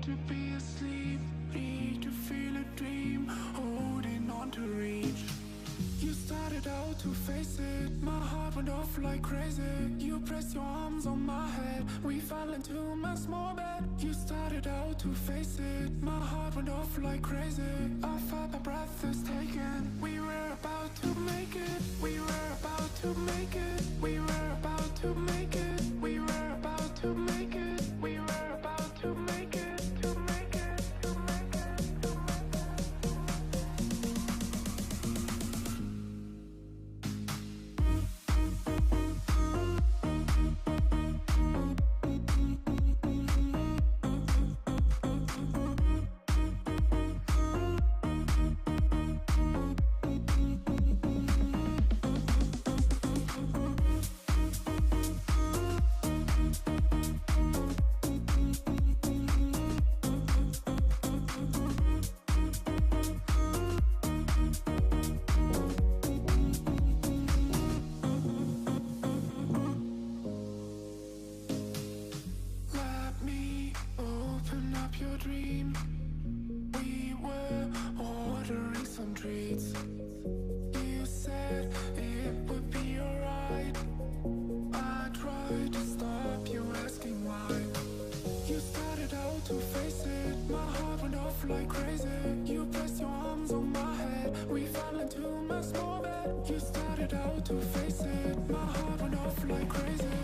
to be asleep, need to feel a dream, holding on to reach. You started out to face it, my heart went off like crazy. You pressed your arms on my head, we fell into my small bed. You started out to face it, my heart went off like crazy. I felt my breath is taken, we were about to make it. We were about to make it, we were about to make it. We were about to make it, we were about to make it, to make it, to make it, to dream. We were ordering some treats. You said it would be alright. I tried to stop you asking why. You started out to face it, my heart went off like crazy. You pressed your arms on my head, we fell into my small bed. You started out to face it, my heart went off like crazy.